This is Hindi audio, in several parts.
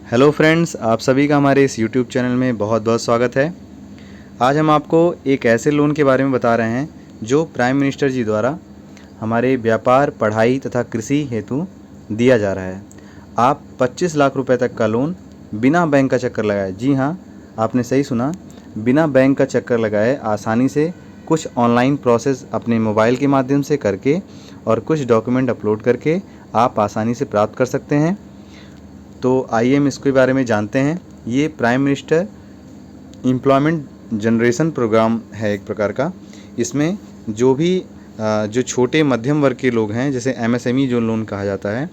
हेलो फ्रेंड्स, आप सभी का हमारे इस यूट्यूब चैनल में बहुत बहुत स्वागत है। आज हम आपको एक ऐसे लोन के बारे में बता रहे हैं जो प्राइम मिनिस्टर जी द्वारा हमारे व्यापार, पढ़ाई तथा कृषि हेतु दिया जा रहा है। आप 25 लाख रुपए तक का लोन बिना बैंक का चक्कर लगाए, जी हाँ, आपने सही सुना, बिना बैंक का चक्कर लगाए आसानी से कुछ ऑनलाइन प्रोसेस अपने मोबाइल के माध्यम से करके और कुछ डॉक्यूमेंट अपलोड करके आप आसानी से प्राप्त कर सकते हैं। तो आइए हम इसके बारे में जानते हैं। ये prime minister employment generation programme है एक प्रकार का। इसमें जो छोटे मध्यम वर्ग के लोग हैं, जैसे एमएसएमई जो लोन कहा जाता है,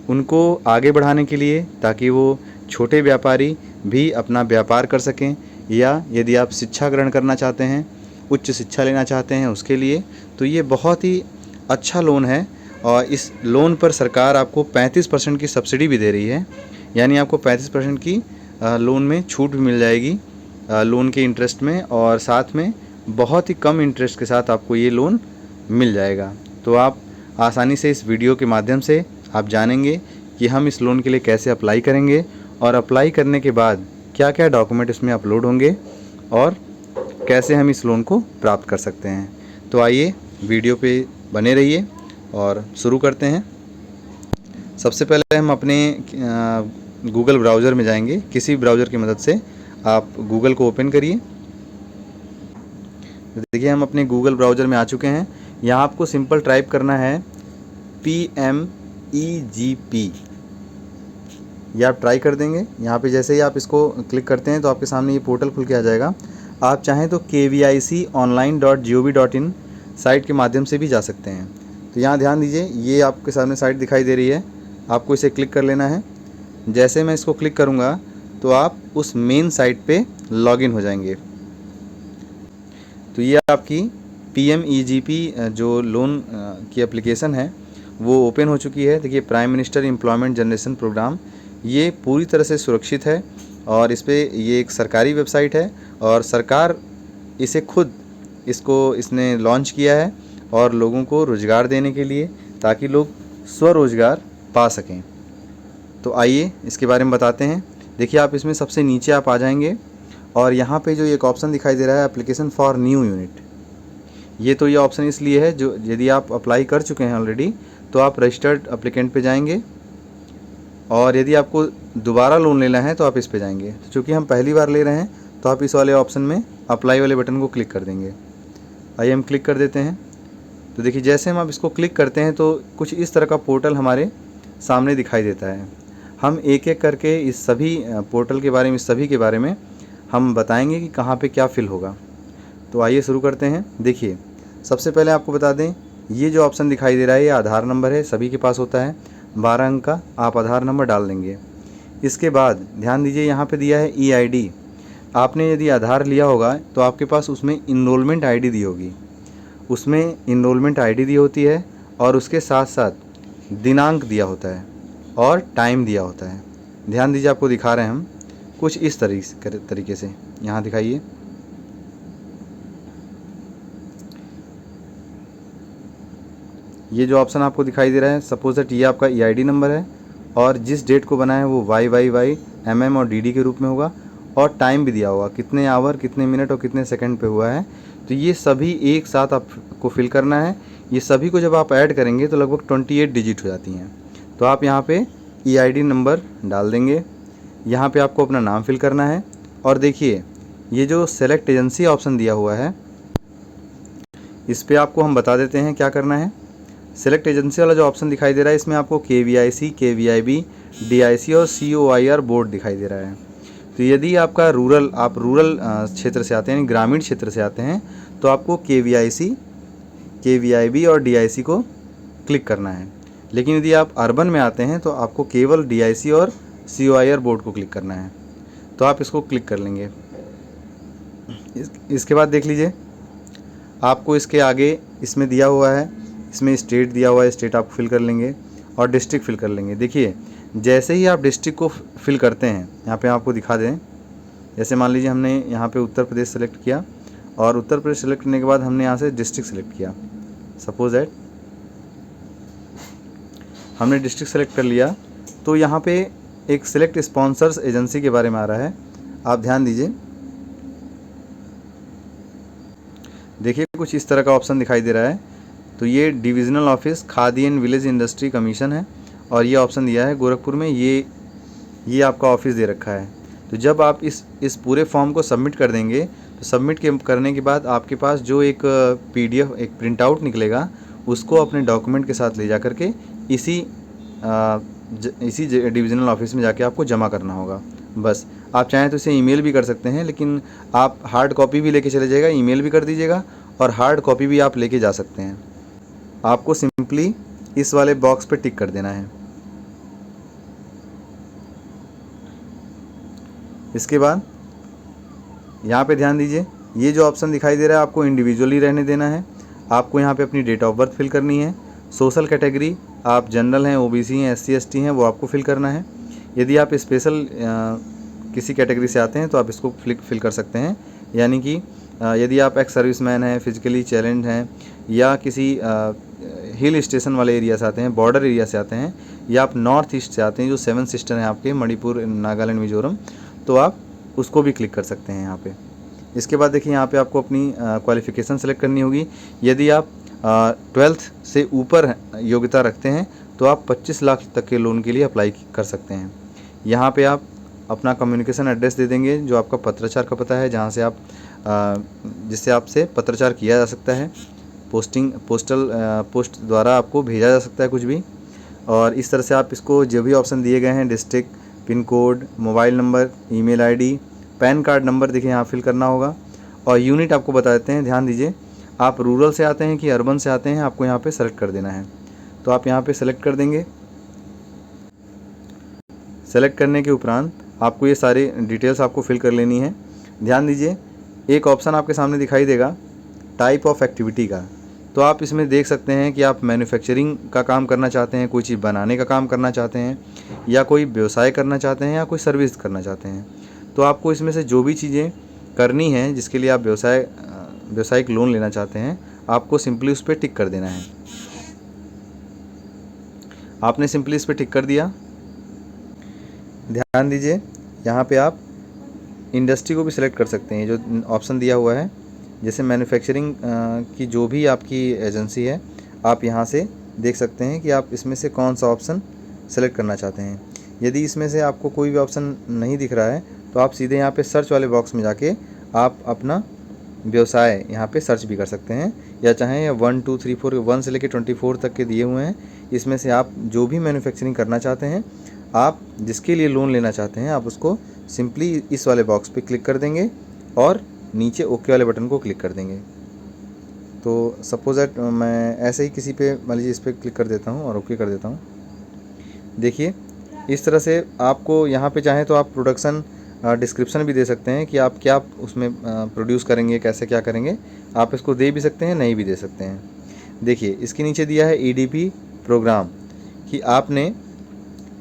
उनको आगे बढ़ाने के लिए, ताकि वो छोटे व्यापारी भी अपना व्यापार कर सकें, या यदि आप शिक्षा ग्रहण करना चाहते हैं, उच्च शिक्षा लेना चाहते हैं, उसके लिए तो ये बहुत ही अच्छा लोन है। और इस लोन पर सरकार आपको 35% की सब्सिडी भी दे रही है, यानी आपको 35% की लोन में छूट भी मिल जाएगी लोन के इंटरेस्ट में, और साथ में बहुत ही कम इंटरेस्ट के साथ आपको ये लोन मिल जाएगा। तो आप आसानी से इस वीडियो के माध्यम से आप जानेंगे कि हम इस लोन के लिए कैसे अप्लाई करेंगे, और अप्लाई करने के बाद क्या क्या डॉक्यूमेंट इसमें अपलोड होंगे, और कैसे हम इस लोन को प्राप्त कर सकते हैं। तो आइए वीडियो पे बने रहिए और शुरू करते हैं। सबसे पहले हम अपने गूगल ब्राउज़र में जाएंगे। किसी ब्राउज़र की मदद से आप गूगल को ओपन करिए। देखिए, हम अपने गूगल ब्राउज़र में आ चुके हैं। यहाँ आपको सिंपल टाइप करना है PMEGP। ये आप ट्राई कर देंगे। यहाँ पे जैसे ही आप इसको क्लिक करते हैं तो आपके सामने ये पोर्टल खुल के आ जाएगा। आप चाहें तो KVIConline.gov.in साइट के माध्यम से भी जा सकते हैं। तो यहाँ ध्यान दीजिए, ये आपके सामने साइट दिखाई दे रही है, आपको इसे क्लिक कर लेना है। जैसे मैं इसको क्लिक करूँगा तो आप उस मेन साइट पे लॉगिन हो जाएंगे। तो ये आपकी PMEGP जो लोन की एप्लीकेशन है वो ओपन हो चुकी है। देखिए, prime minister employment generation programme, ये पूरी तरह से सुरक्षित है, और इस पे ये एक सरकारी वेबसाइट है, और सरकार इसे खुद इसने लॉन्च किया है, और लोगों को रोज़गार देने के लिए, ताकि लोग स्वरोज़गार पा सकें। तो आइए इसके बारे में बताते हैं। देखिए, आप इसमें सबसे नीचे आप आ जाएंगे, और यहाँ पे जो एक ऑप्शन दिखाई दे रहा है, एप्लीकेशन फॉर न्यू यूनिट, ये ऑप्शन इसलिए है, जो यदि आप अप्लाई कर चुके हैं ऑलरेडी तो आप रजिस्टर्ड एप्लीकेंट पे जाएंगे, और यदि आपको दोबारा लोन लेना है तो आप इस पे जाएंगे। तो चूँकि हम पहली बार ले रहे हैं तो आप इस वाले ऑप्शन में अप्लाई वाले बटन को क्लिक कर देंगे। आइए हम क्लिक कर देते हैं। तो देखिए, जैसे हम आप इसको क्लिक करते हैं तो कुछ इस तरह का पोर्टल हमारे सामने दिखाई देता है। हम एक एक करके इस सभी पोर्टल के बारे में, इस सभी के बारे में हम बताएंगे कि कहाँ पे क्या फिल होगा। तो आइए शुरू करते हैं। देखिए, सबसे पहले आपको बता दें, ये जो ऑप्शन दिखाई दे रहा है ये आधार नंबर है, सभी के पास होता है, 12 अंक का आप आधार नंबर डाल देंगे। इसके बाद ध्यान दीजिए, यहाँ पे दिया है EID। आपने यदि आधार लिया होगा तो आपके पास उसमें इनरोलमेंट ID दी होगी, उसमें इनरोलमेंट ID दी होती है, और उसके साथ साथ दिनांक दिया होता है और टाइम दिया होता है। ध्यान दीजिए, आपको दिखा रहे हैं हम कुछ इस तरीके से। यहाँ दिखाइए, ये जो ऑप्शन आपको दिखाई दे रहा है, सपोज दैट ये आपका EID नंबर है, और जिस डेट को बनाए वो YYY MM और DD के रूप में होगा, और टाइम भी दिया होगा, कितने आवर, कितने मिनट और कितने सेकंड पे हुआ है। तो ये सभी एक साथ आपको फिल करना है। ये सभी को जब आप ऐड करेंगे तो लगभग 28 डिजिट हो जाती हैं। तो आप यहाँ पे EID नंबर डाल देंगे। यहाँ पे आपको अपना नाम फिल करना है, और देखिए, ये जो सेलेक्ट एजेंसी ऑप्शन दिया हुआ है, इस पर आपको हम बता देते हैं क्या करना है। सेलेक्ट एजेंसी वाला जो ऑप्शन दिखाई दे रहा है, इसमें आपको KVIC, KVIB, DIC और COIR बोर्ड दिखाई दे रहा है। तो यदि आपका आप रूरल क्षेत्र से आते हैं, ग्रामीण क्षेत्र से आते हैं, तो आपको KVIC, KVIB और DIC को क्लिक करना है। लेकिन यदि आप अर्बन में आते हैं तो आपको केवल DIC और COIR बोर्ड को क्लिक करना है। तो आप इसको क्लिक कर लेंगे। इसके बाद देख लीजिए, आपको इसके आगे इसमें दिया हुआ है, इसमें स्टेट दिया हुआ है, स्टेट आप फिल कर लेंगे, और डिस्ट्रिक्ट फिल कर लेंगे। देखिए, जैसे ही आप डिस्ट्रिक्ट को फिल करते हैं, यहाँ पे आपको दिखा दें, जैसे मान लीजिए हमने यहाँ पे उत्तर प्रदेश सेलेक्ट किया, और उत्तर प्रदेश सेलेक्ट करने के बाद हमने यहाँ से डिस्ट्रिक्ट सेलेक्ट किया। सपोज दैट हमने डिस्ट्रिक्ट सेलेक्ट कर लिया, तो यहाँ पे एक सिलेक्ट स्पॉन्सर्स एजेंसी के बारे में आ रहा है, आप ध्यान दीजिए। देखिए कुछ इस तरह का ऑप्शन दिखाई दे रहा है। तो ये divisional office khadi and village industry commission है और ये ऑप्शन दिया है गोरखपुर में, ये आपका ऑफिस दे रखा है। तो जब आप इस पूरे फॉर्म को सबमिट कर देंगे तो सबमिट करने के बाद आपके पास जो एक PDF एक प्रिंट आउट निकलेगा, उसको अपने डॉक्यूमेंट के साथ ले जा करके इसी डिविजनल ऑफिस में जाके आपको जमा करना होगा। बस आप चाहें तो इसे ईमेल भी कर सकते हैं, लेकिन आप हार्ड कॉपी भी लेके चले जाइएगा, ईमेल भी कर दीजिएगा और हार्ड कॉपी भी आप लेके जा सकते हैं। आपको सिंपली इस वाले बॉक्स पे टिक कर देना है। इसके बाद यहाँ पे ध्यान दीजिए, ये जो ऑप्शन दिखाई दे रहा है आपको इंडिविजुअली रहने देना है। आपको यहाँ पे अपनी डेट ऑफ बर्थ फिल करनी है। सोशल कैटेगरी आप जनरल हैं, OBC हैं, SC ST हैं, वो आपको फिल करना है। यदि आप स्पेशल किसी कैटेगरी से आते हैं तो आप इसको फिल कर सकते हैं। यानी कि यदि आप एक्स सर्विसमैन हैं, फिजिकली चैलेंज हैं, या किसी हिल स्टेशन वाले एरिया से आते हैं, बॉर्डर एरिया से आते हैं, या आप नॉर्थ ईस्ट से आते हैं, जो 7 सिस्टर हैं आपके, मणिपुर, नागालैंड, मिजोरम, तो आप उसको भी क्लिक कर सकते हैं यहाँ पे। इसके बाद देखिए यहाँ पे आपको अपनी क्वालिफ़िकेशन सेलेक्ट करनी होगी। यदि आप 12th से ऊपर योग्यता रखते हैं तो आप 25 लाख तक के लोन के लिए अप्लाई कर सकते हैं। यहाँ पे आप अपना कम्युनिकेशन एड्रेस दे देंगे, जो आपका पत्राचार का पता है, जहाँ से आप जिससे आपसे पत्राचार किया जा सकता है। पोस्ट द्वारा आपको भेजा जा सकता है कुछ भी। और इस तरह से आप इसको जो भी ऑप्शन दिए गए हैं, district, pin code, mobile number, email ID, pan card number देखिए यहाँ फिल करना होगा। और यूनिट आपको बता देते हैं, ध्यान दीजिए, आप रूरल से आते हैं कि अर्बन से आते हैं, आपको यहाँ पे सेलेक्ट कर देना है। तो आप यहाँ पे सेलेक्ट कर देंगे। सेलेक्ट करने के उपरांत आपको ये सारी डिटेल्स आपको फिल कर लेनी है। ध्यान दीजिए, एक ऑप्शन आपके सामने दिखाई देगा टाइप ऑफ एक्टिविटी का। तो आप इसमें देख सकते हैं कि आप मैन्युफैक्चरिंग का काम करना चाहते हैं, कोई चीज़ बनाने का काम करना चाहते हैं, या कोई व्यवसाय करना चाहते हैं, या कोई सर्विस करना चाहते हैं। तो आपको इसमें से जो भी चीज़ें करनी हैं जिसके लिए आप व्यवसायिक लोन लेना चाहते हैं, आपको सिंपली उस पर टिक कर देना है। आपने सिंपली इस पर टिक कर दिया। ध्यान दीजिए, यहाँ पे आप इंडस्ट्री को भी सिलेक्ट कर सकते हैं, जो ऑप्शन दिया हुआ है। जैसे मैन्युफैक्चरिंग की जो भी आपकी एजेंसी है, आप यहाँ से देख सकते हैं कि आप इसमें से कौन सा ऑप्शन सेलेक्ट करना चाहते हैं। यदि इसमें से आपको कोई भी ऑप्शन नहीं दिख रहा है तो आप सीधे यहाँ पे सर्च वाले बॉक्स में जाके आप अपना व्यवसाय यहाँ पे सर्च भी कर सकते हैं, या चाहें 1 2 3 4 1 से लेकर 24 तक के दिए हुए हैं। इसमें से आप जो भी मैन्युफैक्चरिंग करना चाहते हैं, आप जिसके लिए लोन लेना चाहते हैं, आप उसको सिंपली इस वाले बॉक्स पे क्लिक कर देंगे और नीचे ओके वाले बटन को क्लिक कर देंगे। तो सपोज दैट मैं ऐसे ही किसी पे मान लीजिए इस पर क्लिक कर देता हूँ और ओके कर देता हूँ। देखिए इस तरह से आपको यहाँ पे चाहें तो आप प्रोडक्शन डिस्क्रिप्शन भी दे सकते हैं कि आप क्या उसमें प्रोड्यूस करेंगे, कैसे क्या करेंगे। आप इसको दे भी सकते हैं, नहीं भी दे सकते हैं। देखिए इसके नीचे दिया है EDP प्रोग्राम, कि आपने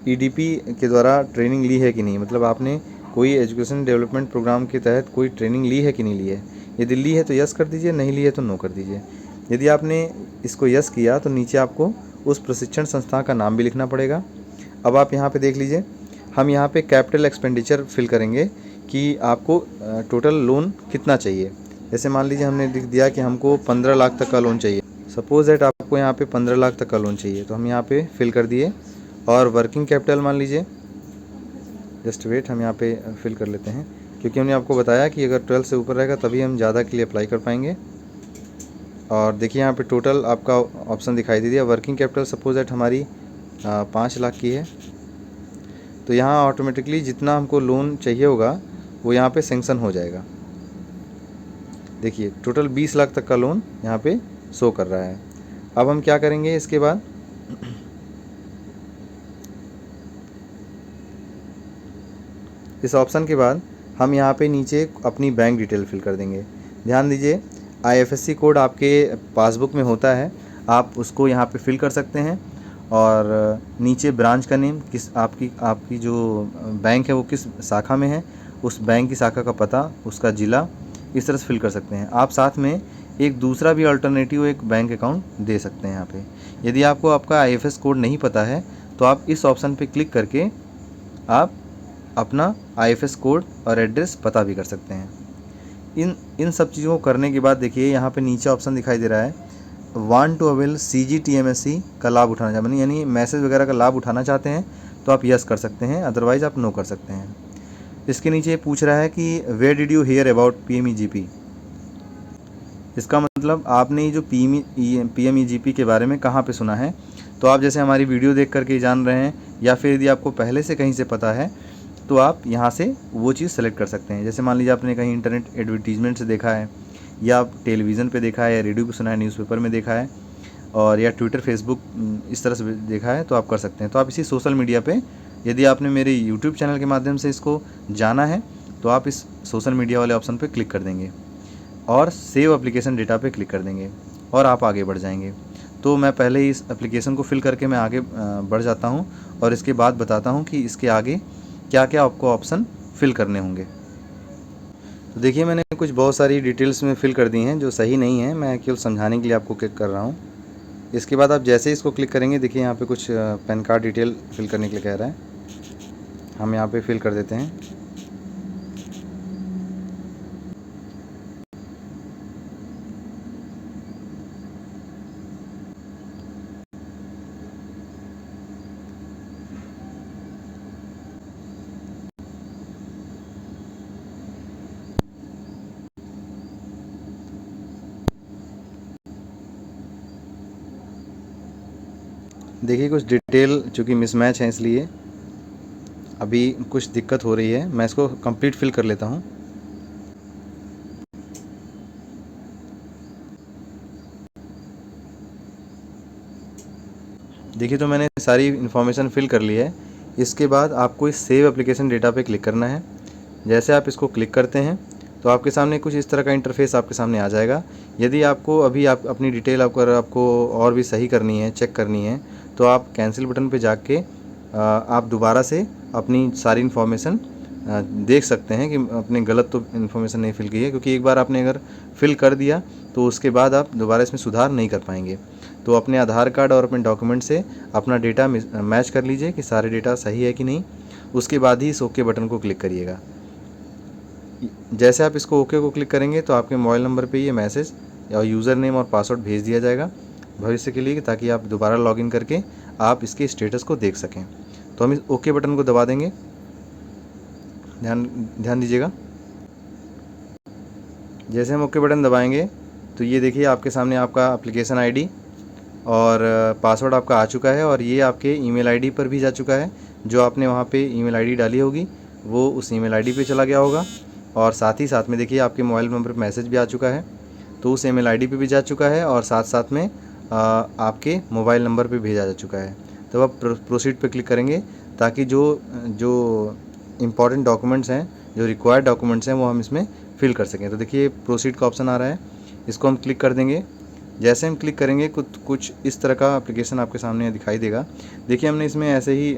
EDP के द्वारा ट्रेनिंग ली है कि नहीं, मतलब आपने कोई एजुकेशन डेवलपमेंट प्रोग्राम के तहत कोई ट्रेनिंग ली है कि नहीं ली है। यदि ली है तो यस कर दीजिए, नहीं ली है तो नो कर दीजिए। यदि आपने इसको यस किया तो नीचे आपको उस प्रशिक्षण संस्था का नाम भी लिखना पड़ेगा। अब आप यहाँ पे देख लीजिए, हम यहाँ पे कैपिटल एक्सपेंडिचर फिल करेंगे कि आपको टोटल लोन कितना चाहिए। जैसे मान लीजिए हमने लिख दिया कि हमको 15 लाख तक का लोन चाहिए। सपोज दैट आपको यहाँ पे 15 लाख तक का लोन चाहिए, तो हम यहाँ पे फिल कर दिए। और वर्किंग कैपिटल मान लीजिए, जस्ट वेट, हम यहाँ पे फिल कर लेते हैं, क्योंकि हमने आपको बताया कि अगर 12 से ऊपर रहेगा तभी हम ज़्यादा के लिए अप्लाई कर पाएंगे। और देखिए यहाँ पे टोटल आपका ऑप्शन दिखाई दे दिया। वर्किंग कैपिटल सपोज दैट हमारी 5 लाख की है, तो यहाँ ऑटोमेटिकली जितना हमको लोन चाहिए होगा वो यहाँ पे सेंक्शन हो जाएगा। देखिए टोटल 20 लाख तक का लोन यहाँ पे शो कर रहा है। अब हम क्या करेंगे, इसके बाद इस ऑप्शन के बाद हम यहाँ पे नीचे अपनी बैंक डिटेल फिल कर देंगे। ध्यान दीजिए, IFSC कोड आपके पासबुक में होता है, आप उसको यहाँ पे फिल कर सकते हैं। और नीचे ब्रांच का नेम, किस आपकी जो बैंक है वो किस शाखा में है, उस बैंक की शाखा का पता, उसका ज़िला, इस तरह से फिल कर सकते हैं। आप साथ में एक दूसरा भी अल्टरनेटिव एक बैंक अकाउंट दे सकते हैं यहाँ पे। यदि आपको आपका IFS कोड नहीं पता है तो आप इस ऑप्शन पे क्लिक करके आप अपना IFS कोड और एड्रेस पता भी कर सकते हैं। इन सब चीज़ों को करने के बाद देखिए यहाँ पे नीचे ऑप्शन दिखाई दे रहा है, वांट टू अवेल CGTMSE का लाभ उठाना चाहते हैं, यानी मैसेज वगैरह का लाभ उठाना चाहते हैं तो आप यस कर सकते हैं, अदरवाइज़ आप नो कर सकते हैं। इसके नीचे पूछ रहा है कि where did you hear about PMEGP। इसका मतलब आपने ये जो PMEGP के बारे में कहाँ पे सुना है। तो आप जैसे हमारी वीडियो देख करके जान रहे हैं, या फिर यदि आपको पहले से कहीं से पता है तो आप यहाँ से वो चीज़ सेलेक्ट कर सकते हैं। जैसे मान लीजिए आपने कहीं इंटरनेट एडवर्टीजमेंट से देखा है, या आप टेलीविज़न पे देखा है, या रेडियो पे सुना है, न्यूज़पेपर में देखा है, और या ट्विटर फेसबुक इस तरह से देखा है, तो आप कर सकते हैं। तो आप इसी सोशल मीडिया पे, यदि आपने मेरे यूट्यूब चैनल के माध्यम से इसको जाना है तो आप इस सोशल मीडिया वाले ऑप्शन पे क्लिक कर देंगे और सेव एप्लीकेशन डेटा पे क्लिक कर देंगे और आप आगे बढ़ जाएंगे। तो मैं पहले ही इस एप्लीकेशन को फिल करके मैं आगे बढ़ जाता हूँ और इसके बाद बताता हूँ कि इसके आगे क्या क्या आपको ऑप्शन फिल करने होंगे। तो देखिए मैंने कुछ बहुत सारी डिटेल्स में फिल कर दी हैं जो सही नहीं है, मैं केवल समझाने के लिए आपको क्लिक कर रहा हूँ। इसके बाद आप जैसे ही इसको क्लिक करेंगे, देखिए यहाँ पे कुछ पैन कार्ड डिटेल फिल करने के लिए कह रहा है, हम यहाँ पे फिल कर देते हैं। देखिए कुछ डिटेल चूँकि मिसमैच है इसलिए अभी कुछ दिक्कत हो रही है, मैं इसको कंप्लीट फिल कर लेता हूँ। देखिए तो मैंने सारी इन्फॉर्मेशन फिल कर ली है। इसके बाद आपको इस सेव एप्लीकेशन डेटा पे क्लिक करना है। जैसे आप इसको क्लिक करते हैं तो आपके सामने कुछ इस तरह का इंटरफेस आपके सामने आ जाएगा। यदि आपको अभी आप अपनी डिटेल आपको और भी सही करनी है, चेक करनी है, तो आप कैंसिल बटन पे जाके आप दोबारा से अपनी सारी इन्फॉर्मेशन देख सकते हैं कि अपने गलत तो इन्फॉर्मेशन नहीं फिल की है, क्योंकि एक बार आपने अगर फिल कर दिया तो उसके बाद आप दोबारा इसमें सुधार नहीं कर पाएंगे। तो अपने आधार कार्ड और अपने डॉक्यूमेंट से अपना डेटा मैच कर लीजिए कि सारे डेटा सही है कि नहीं, उसके बाद ही इस ओके बटन को क्लिक करिएगा। जैसे आप इसको ओके को क्लिक करेंगे तो आपके मोबाइल नंबर पे ये मैसेज और यूज़र नेम और पासवर्ड भेज दिया जाएगा भविष्य के लिए, ताकि आप दोबारा लॉगिन करके आप इसके स्टेटस को देख सकें। तो हम इस ओके बटन को दबा देंगे, ध्यान दीजिएगा। जैसे हम ओके बटन दबाएंगे तो ये देखिए आपके सामने आपका एप्लीकेशन आईडी और पासवर्ड आपका आ चुका है, और ये आपके ईमेल आईडी पर भी जा चुका है। जो आपने वहाँ पे ईमेल आईडी डाली होगी वो उस ईमेल आईडी पे चला गया होगा, और साथ ही साथ में देखिए आपके मोबाइल नंबर पर मैसेज भी आ चुका है, तो उस ईमेल आईडी पे भी जा चुका है, और साथ साथ में आपके मोबाइल नंबर पे भेजा जा चुका है। तो आप प्रोसीड पे क्लिक करेंगे ताकि जो इम्पॉर्टेंट डॉक्यूमेंट्स हैं, जो रिक्वायर्ड डॉक्यूमेंट्स हैं, वो हम इसमें फिल कर सकें। तो देखिए प्रोसीड का ऑप्शन आ रहा है, इसको हम क्लिक कर देंगे। जैसे हम क्लिक करेंगे कुछ इस तरह का एप्लीकेशन आपके सामने दिखाई देगा। देखिए हमने इसमें ऐसे ही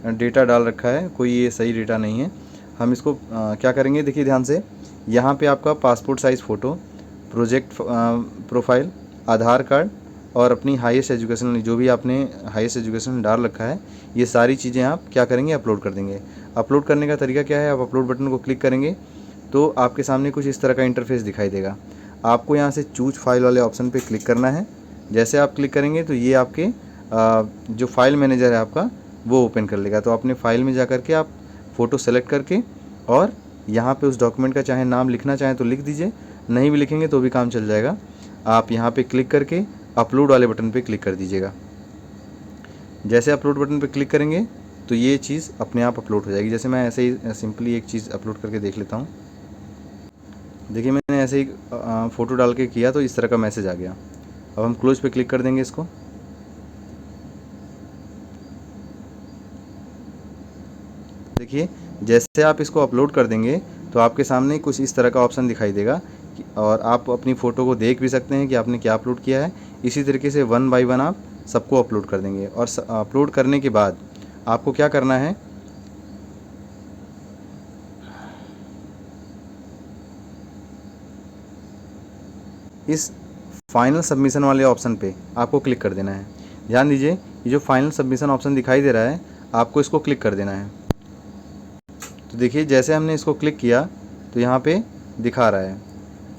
डेटा डाल रखा है, कोई ये सही डेटा नहीं है। हम इसको क्या करेंगे, देखिए ध्यान से, यहाँ पे आपका passport size photo, project profile, Aadhaar card और अपनी हाईएस्ट एजुकेशन, जो भी आपने हाईएस्ट एजुकेशन डाल रखा है, ये सारी चीज़ें आप क्या करेंगे, अपलोड कर देंगे। अपलोड करने का तरीका क्या है, आप अपलोड बटन को क्लिक करेंगे तो आपके सामने कुछ इस तरह का इंटरफेस दिखाई देगा। आपको यहाँ से चूज फाइल वाले ऑप्शन पे क्लिक करना है। जैसे आप क्लिक करेंगे तो ये आपके जो फाइल मैनेजर है आपका वो ओपन कर लेगा। तो अपने फाइल में जा कर के आप फ़ोटो सेलेक्ट करके और यहाँ पे उस डॉक्यूमेंट का चाहे नाम लिखना चाहें तो लिख दीजिए, नहीं भी लिखेंगे तो भी काम चल जाएगा। आप यहाँ पे क्लिक करके अपलोड वाले बटन पे क्लिक कर दीजिएगा। जैसे अपलोड बटन पे क्लिक करेंगे तो ये चीज़ अपने आप अपलोड हो जाएगी। जैसे मैं ऐसे ही सिंपली एक चीज़ अपलोड करके देख लेता हूँ। देखिए मैंने ऐसे ही फ़ोटो डाल के किया तो इस तरह का मैसेज आ गया। अब हम क्लोज पे क्लिक कर देंगे इसको। देखिए जैसे आप इसको अपलोड कर देंगे तो आपके सामने कुछ इस तरह का ऑप्शन दिखाई देगा, और आप अपनी फ़ोटो को देख भी सकते हैं कि आपने क्या अपलोड किया है। इसी तरीके से 1 बाय 1 आप सबको अपलोड कर देंगे, और अपलोड करने के बाद आपको क्या करना है, इस फाइनल सबमिशन वाले ऑप्शन पे आपको क्लिक कर देना है। ध्यान दीजिए, ये जो फाइनल सबमिशन ऑप्शन दिखाई दे रहा है आपको इसको क्लिक कर देना है। तो देखिए जैसे हमने इसको क्लिक किया तो यहाँ पे दिखा रहा है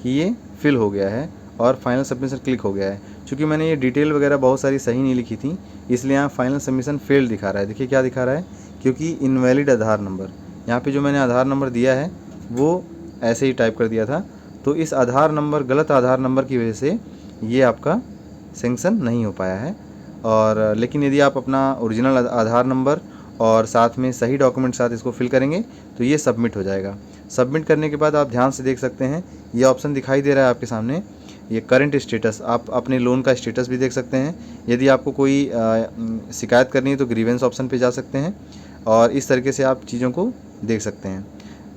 कि ये फिल हो गया है और फाइनल सबमिशन क्लिक हो गया है। चूँकि मैंने ये डिटेल वगैरह बहुत सारी सही नहीं लिखी थी, इसलिए यहाँ फाइनल सबमिशन फेल्ड दिखा रहा है। देखिए क्या दिखा रहा है, क्योंकि इनवैलिड आधार नंबर, यहाँ पे जो मैंने आधार नंबर दिया है वो ऐसे ही टाइप कर दिया था। तो इस आधार नंबर, गलत आधार नंबर की वजह से ये आपका सेंक्शन नहीं हो पाया है। और लेकिन यदि आप अपना ओरिजिनल आधार नंबर और साथ में सही डॉक्यूमेंट साथ इसको फिल करेंगे तो ये सबमिट हो जाएगा। सबमिट करने के बाद आप ध्यान से देख सकते हैं ये ऑप्शन दिखाई दे रहा है आपके सामने, ये करंट स्टेटस। आप अपने लोन का स्टेटस भी देख सकते हैं। यदि आपको कोई शिकायत करनी है तो ग्रीवेंस ऑप्शन पे जा सकते हैं और इस तरीके से आप चीज़ों को देख सकते हैं।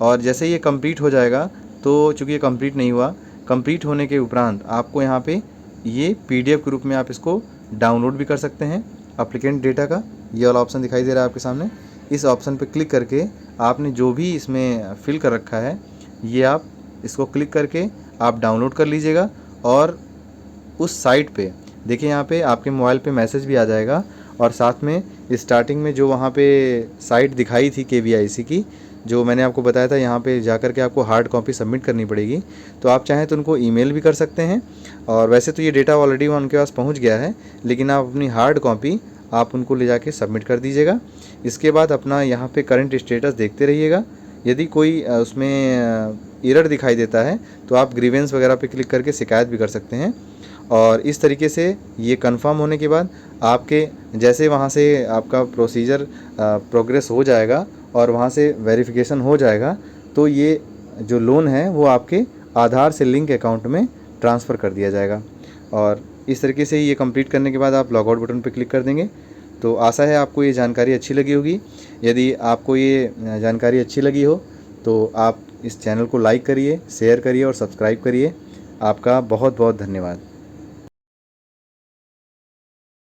और जैसे ये कंप्लीट हो जाएगा तो चूँकि ये कंप्लीट नहीं हुआ, कंप्लीट होने के उपरांत आपको यहाँ पे ये PDF के रूप में आप इसको डाउनलोड भी कर सकते हैं एप्लीकेंट डेटा का। ये वाला ऑप्शन दिखाई दे रहा है आपके सामने, इस ऑप्शन पे क्लिक करके आपने जो भी इसमें फिल कर रखा है ये आप इसको क्लिक करके आप डाउनलोड कर लीजिएगा। और उस साइट पे देखिए यहाँ पे आपके मोबाइल पे मैसेज भी आ जाएगा और साथ में स्टार्टिंग में जो वहाँ पे साइट दिखाई थी KVIC की, जो मैंने आपको बताया था, यहाँ पे जाकर के आपको हार्ड कॉपी सबमिट करनी पड़ेगी। तो आप चाहें तो उनको ईमेल भी कर सकते हैं और वैसे तो ये डेटा ऑलरेडी उनके पास पहुँच गया है, लेकिन आप अपनी हार्ड कॉपी आप उनको ले जाके सबमिट कर दीजिएगा। इसके बाद अपना यहाँ पे करंट स्टेटस देखते रहिएगा। यदि कोई उसमें एरर दिखाई देता है तो आप ग्रीवेंस वगैरह पे क्लिक करके शिकायत भी कर सकते हैं। और इस तरीके से ये कंफर्म होने के बाद आपके जैसे वहाँ से आपका प्रोसीजर प्रोग्रेस हो जाएगा और वहाँ से वेरिफिकेशन हो जाएगा तो ये जो लोन है वो आपके आधार से लिंक अकाउंट में ट्रांसफ़र कर दिया जाएगा। और इस तरीके से ये कंप्लीट करने के बाद आप लॉगआउट बटन पर क्लिक कर देंगे। तो आशा है आपको ये जानकारी अच्छी लगी होगी। यदि आपको ये जानकारी अच्छी लगी हो तो आप इस चैनल को लाइक करिए, शेयर करिए और सब्सक्राइब करिए। आपका बहुत बहुत धन्यवाद।